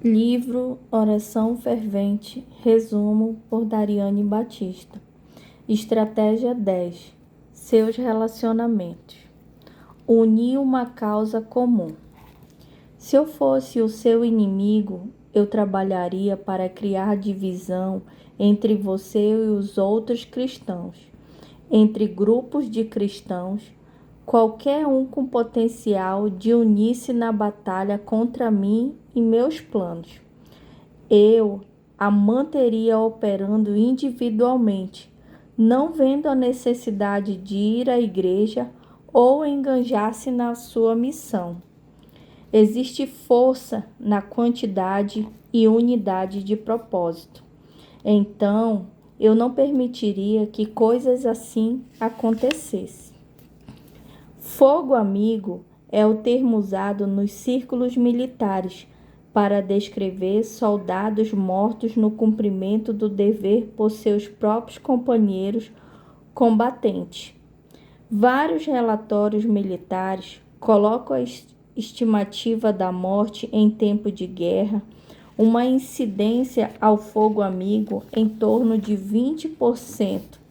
Livro Oração Fervente, resumo por Dariane Batista. Estratégia 10. Seus relacionamentos. Unir uma causa comum. Se eu fosse o seu inimigo, eu trabalharia para criar divisão entre você e os outros cristãos, entre grupos de cristãos, qualquer um com potencial de unir-se na batalha contra mim e meus planos. Eu a manteria operando individualmente, não vendo a necessidade de ir à igreja ou enganjar-se na sua missão. Existe força na quantidade e unidade de propósito. Então, eu não permitiria que coisas assim acontecessem. Fogo amigo é o termo usado nos círculos militares para descrever soldados mortos no cumprimento do dever por seus próprios companheiros combatentes. Vários relatórios militares colocam a estimativa da morte em tempo de guerra, uma incidência ao fogo amigo em torno de 20%.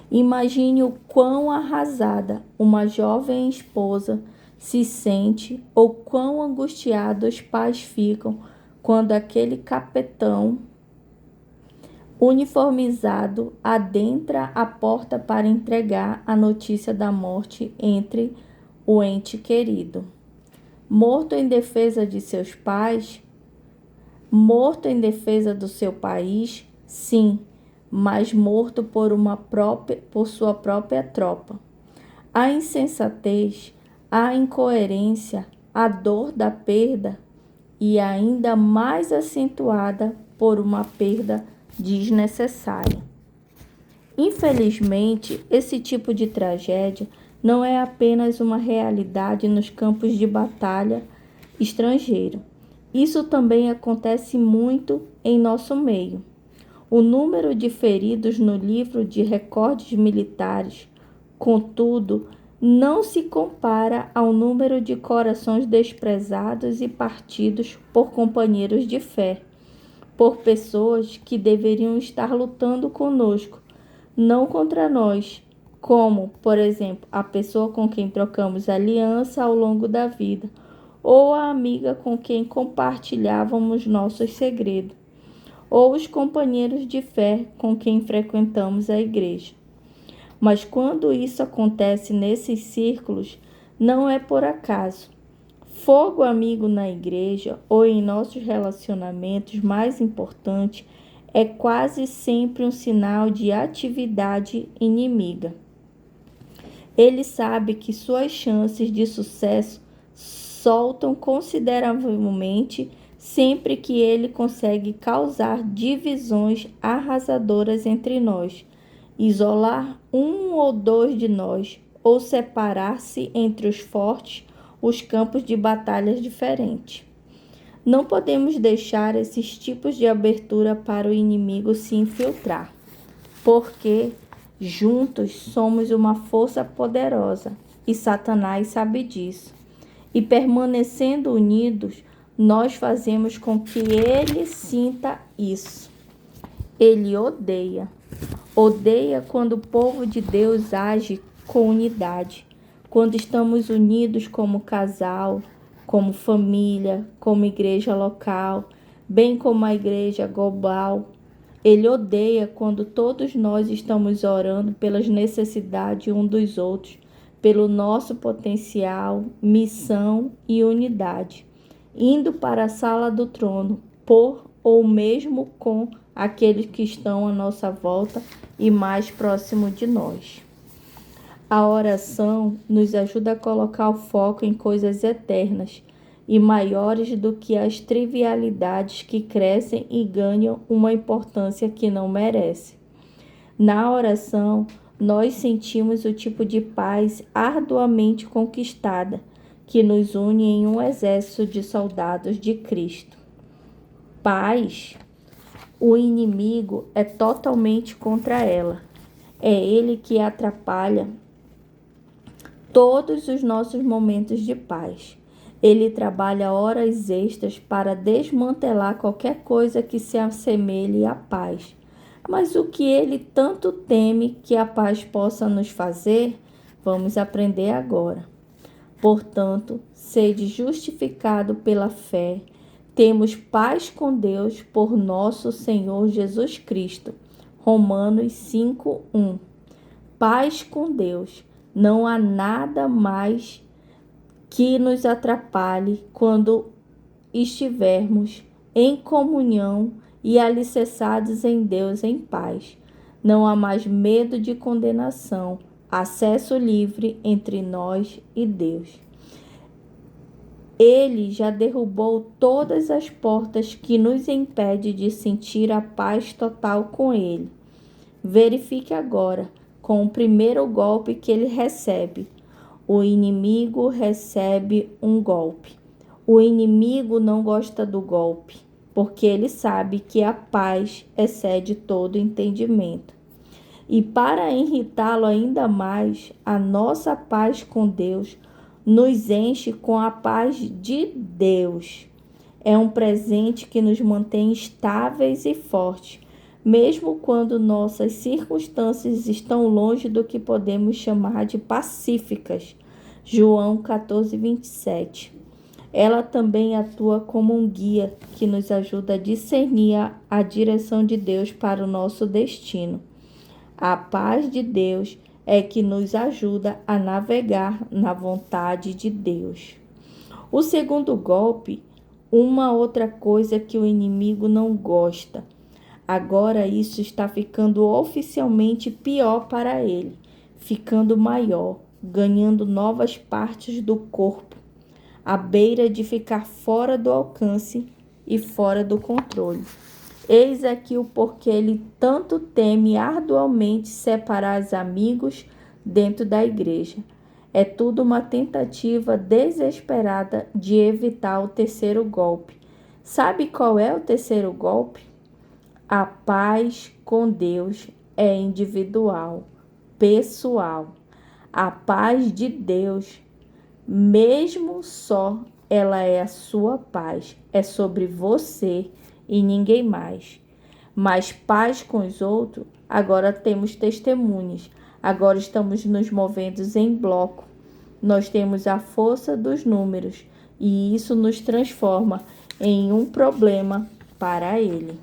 Imagine o quão arrasada uma jovem esposa se sente ou quão angustiados os pais ficam quando aquele capitão uniformizado adentra a porta para entregar a notícia da morte entre o ente querido. Morto em defesa de seus pais, morto em defesa do seu país, sim, mas morto por sua própria tropa. A insensatez, a incoerência, a dor da perda e ainda mais acentuada por uma perda desnecessária. Infelizmente, esse tipo de tragédia não é apenas uma realidade nos campos de batalha estrangeiros. Isso também acontece muito em nosso meio. O número de feridos no livro de recordes militares, contudo, não se compara ao número de corações desprezados e partidos por companheiros de fé, por pessoas que deveriam estar lutando conosco, não contra nós, como, por exemplo, a pessoa com quem trocamos aliança ao longo da vida, ou a amiga com quem compartilhávamos nossos segredos, ou os companheiros de fé com quem frequentamos a igreja. Mas quando isso acontece nesses círculos, não é por acaso. Fogo amigo na igreja ou em nossos relacionamentos mais importantes é quase sempre um sinal de atividade inimiga. Ele sabe que suas chances de sucesso saltam consideravelmente sempre que ele consegue causar divisões arrasadoras entre nós, isolar um ou dois de nós, ou separar-se entre os fortes os campos de batalhas diferentes. Não podemos deixar esses tipos de abertura para o inimigo se infiltrar, porque juntos somos uma força poderosa e Satanás sabe disso. E permanecendo unidos, nós fazemos com que ele sinta isso. Ele odeia quando o povo de Deus age com unidade, quando estamos unidos como casal, como família, como igreja local, bem como a igreja global. Ele odeia quando todos nós estamos orando pelas necessidades um dos outros, pelo nosso potencial, missão e unidade, indo para a sala do trono, por ou mesmo com aqueles que estão à nossa volta e mais próximo de nós. A oração nos ajuda a colocar o foco em coisas eternas e maiores do que as trivialidades que crescem e ganham uma importância que não merece. Na oração, nós sentimos o tipo de paz arduamente conquistada que nos une em um exército de soldados de Cristo. Paz, o inimigo é totalmente contra ela. É ele que atrapalha todos os nossos momentos de paz. Ele trabalha horas extras para desmantelar qualquer coisa que se assemelhe à paz. Mas o que ele tanto teme que a paz possa nos fazer, vamos aprender agora. Portanto, sede justificado pela fé, temos paz com Deus por nosso Senhor Jesus Cristo. Romanos 5:1. Paz com Deus. Não há nada mais que nos atrapalhe quando estivermos em comunhão e alicerçados em Deus em paz. Não há mais medo de condenação, acesso livre entre nós e Deus. Ele já derrubou todas as portas que nos impedem de sentir a paz total com Ele. Verifique agora com o primeiro golpe que ele recebe. O inimigo recebe um golpe. O inimigo não gosta do golpe, porque ele sabe que a paz excede todo entendimento. E para irritá-lo ainda mais, a nossa paz com Deus nos enche com a paz de Deus. É um presente que nos mantém estáveis e fortes, mesmo quando nossas circunstâncias estão longe do que podemos chamar de pacíficas. João 14:27. Ela também atua como um guia que nos ajuda a discernir a direção de Deus para o nosso destino. A paz de Deus é que nos ajuda a navegar na vontade de Deus. O segundo golpe, uma outra coisa que o inimigo não gosta. Agora isso está ficando oficialmente pior para ele, ficando maior, ganhando novas partes do corpo, à beira de ficar fora do alcance e fora do controle. Eis aqui o porquê ele tanto teme arduamente separar os amigos dentro da igreja. É tudo uma tentativa desesperada de evitar o terceiro golpe. Sabe qual é o terceiro golpe? A paz com Deus é individual, pessoal. A paz de Deus, mesmo só, ela é a sua paz. É sobre você e ninguém mais. Mas paz com os outros, agora temos testemunhas. Agora estamos nos movendo em bloco. Nós temos a força dos números e isso nos transforma em um problema para ele.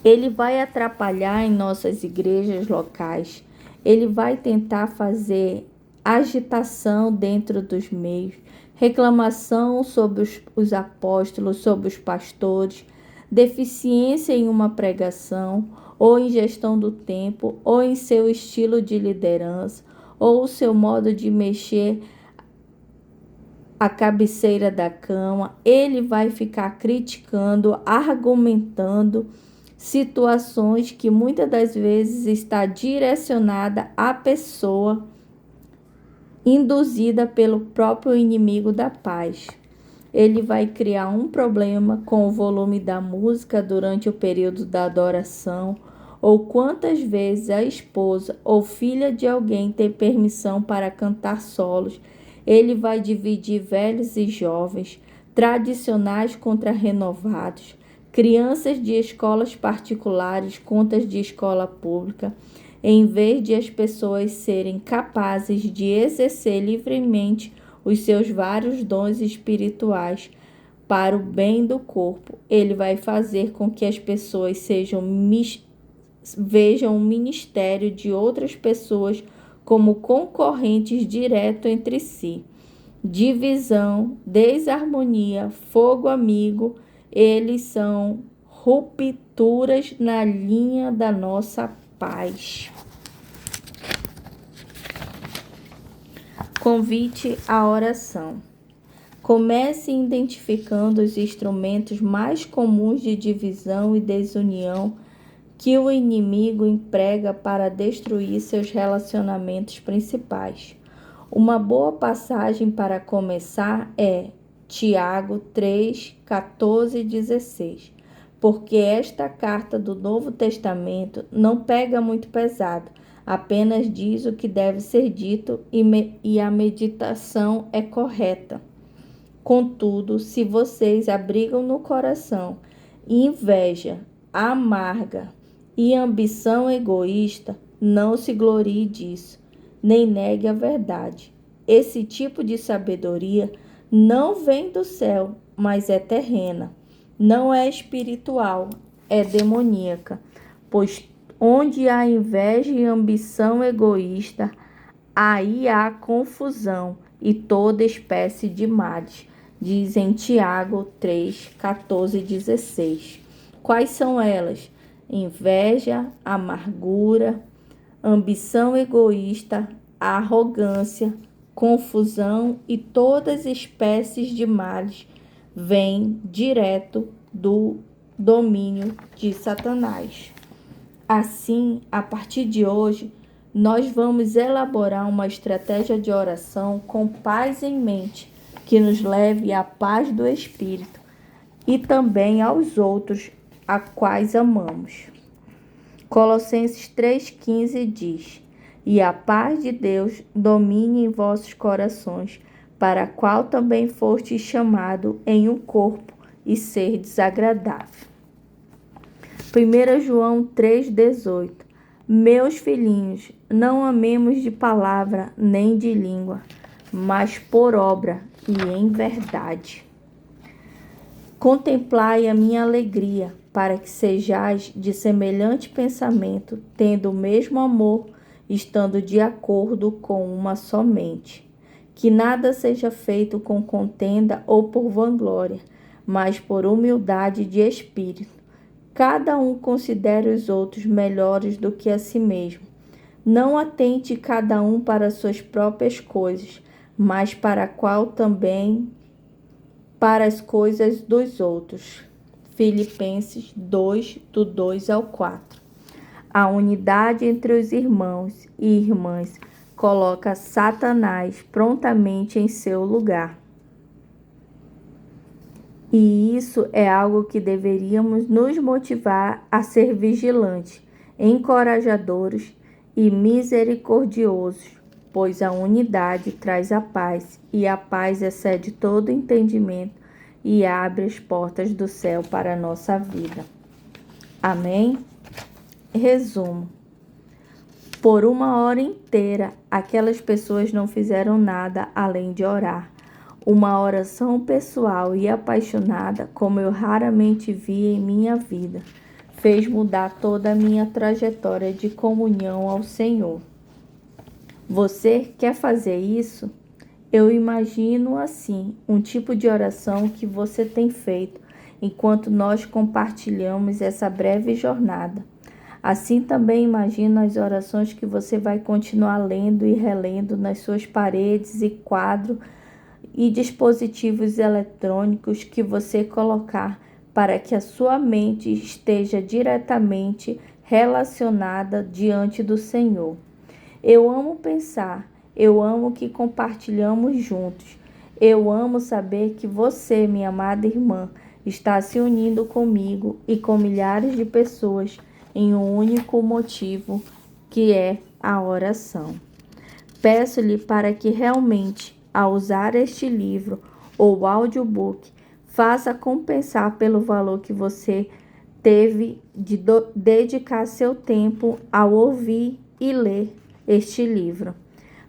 Ele vai atrapalhar em nossas igrejas locais. Ele vai tentar fazer agitação dentro dos meios, reclamação sobre os apóstolos, sobre os pastores, deficiência em uma pregação, ou em gestão do tempo, ou em seu estilo de liderança, ou o seu modo de mexer a cabeceira da cama. Ele vai ficar criticando, argumentando situações que muitas das vezes está direcionada à pessoa, induzida pelo próprio inimigo da paz. Ele vai criar um problema com o volume da música durante o período da adoração, ou quantas vezes a esposa ou filha de alguém tem permissão para cantar solos. Ele vai dividir velhos e jovens, tradicionais contra renovados, crianças de escolas particulares contra as de escola pública, em vez de as pessoas serem capazes de exercer livremente os seus vários dons espirituais para o bem do corpo. Ele vai fazer com que as pessoas vejam o ministério de outras pessoas como concorrentes direto entre si. Divisão, desarmonia, fogo amigo, eles são rupturas na linha da nossa paz. Convite à oração. Comece identificando os instrumentos mais comuns de divisão e desunião que o inimigo emprega para destruir seus relacionamentos principais. Uma boa passagem para começar é Tiago 3, 14 e 16, porque esta carta do Novo Testamento não pega muito pesado, apenas diz o que deve ser dito e a meditação é correta. Contudo, se vocês abrigam no coração inveja amarga e ambição egoísta, não se glorie disso, nem negue a verdade. Esse tipo de sabedoria não vem do céu, mas é terrena. Não é espiritual, é demoníaca. Pois onde há inveja e ambição egoísta, aí há confusão e toda espécie de males. Diz em Tiago 3, 14 e 16. Quais são elas? Inveja, amargura, ambição egoísta, arrogância, confusão e todas as espécies de males vêm direto do domínio de Satanás. Assim, a partir de hoje, nós vamos elaborar uma estratégia de oração com paz em mente, que nos leve à paz do Espírito e também aos outros a quais amamos. Colossenses 3,15 diz: E a paz de Deus domine em vossos corações, para a qual também fostes chamado em um corpo e ser desagradável. 1 João 3,18. Meus filhinhos, não amemos de palavra nem de língua, mas por obra e em verdade. Contemplai a minha alegria, para que sejais de semelhante pensamento, tendo o mesmo amor, estando de acordo com uma só mente. Que nada seja feito com contenda ou por vanglória, mas por humildade de espírito. Cada um considere os outros melhores do que a si mesmo. Não atente cada um para suas próprias coisas, mas para qual também para as coisas dos outros. Filipenses 2, do 2 ao 4. A unidade entre os irmãos e irmãs coloca Satanás prontamente em seu lugar. E isso é algo que deveríamos nos motivar a ser vigilantes, encorajadores e misericordiosos, pois a unidade traz a paz, e a paz excede todo entendimento e abre as portas do céu para a nossa vida. Amém? Resumo. Por 1 hora inteira, aquelas pessoas não fizeram nada além de orar. Uma oração pessoal e apaixonada, como eu raramente vi em minha vida, fez mudar toda a minha trajetória de comunhão ao Senhor. Você quer fazer isso? Eu imagino assim, um tipo de oração que você tem feito enquanto nós compartilhamos essa breve jornada. Assim também imagino as orações que você vai continuar lendo e relendo nas suas paredes e quadros e dispositivos eletrônicos que você colocar para que a sua mente esteja diretamente relacionada diante do Senhor. Eu amo pensar, eu amo que compartilhamos juntos. Eu amo saber que você, minha amada irmã, está se unindo comigo e com milhares de pessoas em um único motivo, que é a oração. Peço-lhe para que realmente, ao usar este livro ou audiobook, faça compensar pelo valor que você teve de dedicar seu tempo ao ouvir e ler este livro.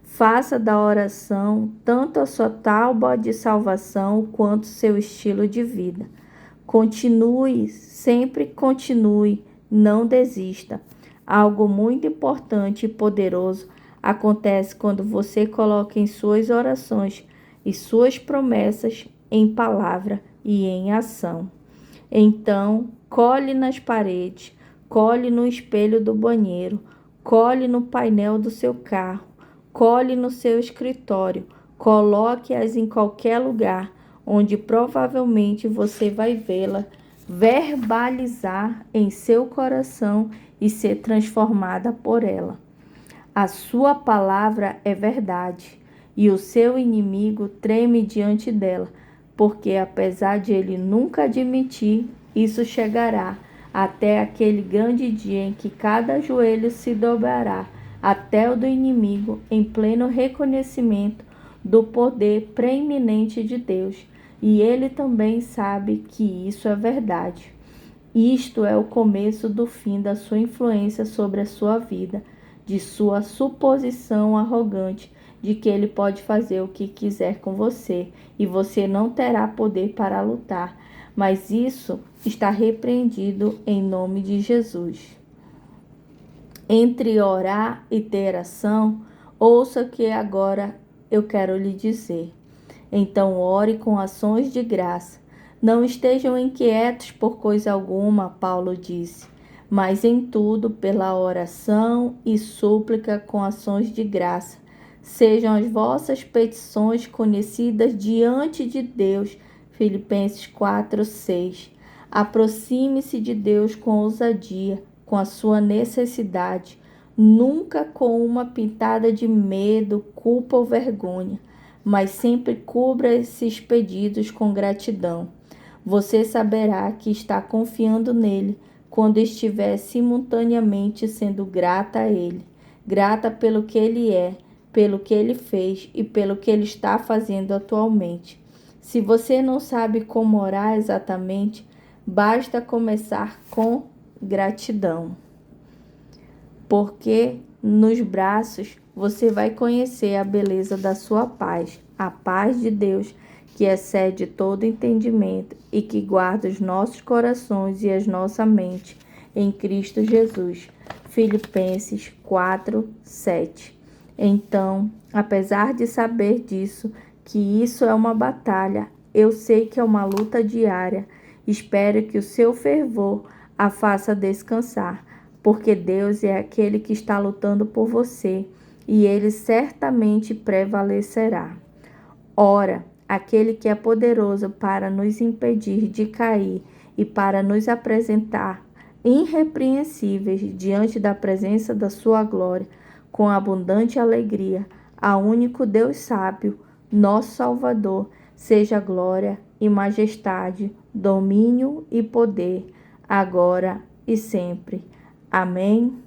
Faça da oração tanto a sua tábua de salvação quanto seu estilo de vida. Continue, sempre continue, não desista. Algo muito importante e poderoso acontece quando você coloca em suas orações e suas promessas em palavra e em ação. Então, cole nas paredes, cole no espelho do banheiro, cole no painel do seu carro, cole no seu escritório, coloque-as em qualquer lugar onde provavelmente você vai vê-la verbalizar em seu coração e ser transformada por ela. A sua palavra é verdade e o seu inimigo treme diante dela, porque apesar de ele nunca admitir, isso chegará até aquele grande dia em que cada joelho se dobrará até o do inimigo em pleno reconhecimento do poder preeminente de Deus. e ele também sabe que isso é verdade. Isto é o começo do fim da sua influência sobre a sua vida, de sua suposição arrogante de que ele pode fazer o que quiser com você e você não terá poder para lutar. Mas isso está repreendido em nome de Jesus. Entre orar e ter ação, ouça o que agora eu quero lhe dizer. Então ore com ações de graça. Não estejam inquietos por coisa alguma, Paulo disse, mas em tudo, pela oração e súplica com ações de graça. Sejam as vossas petições conhecidas diante de Deus. Filipenses 4:6. Aproxime-se de Deus com ousadia, com a sua necessidade, nunca com uma pitada de medo, culpa ou vergonha, mas sempre cubra esses pedidos com gratidão. Você saberá que está confiando nele quando estiver simultaneamente sendo grata a ele, grata pelo que ele é, pelo que ele fez e pelo que ele está fazendo atualmente. Se você não sabe como orar exatamente, basta começar com gratidão. Porque nos braços você vai conhecer a beleza da sua paz, a paz de Deus que excede todo entendimento e que guarda os nossos corações e a nossa mente em Cristo Jesus. Filipenses 4:7. Então, apesar de saber disso, que isso é uma batalha, eu sei que é uma luta diária. Espero que o seu fervor a faça descansar, porque Deus é aquele que está lutando por você e ele certamente prevalecerá. Ora, aquele que é poderoso para nos impedir de cair e para nos apresentar irrepreensíveis diante da presença da sua glória, com abundante alegria, ao único Deus sábio, nosso Salvador, seja glória e majestade, domínio e poder, agora e sempre. Amém.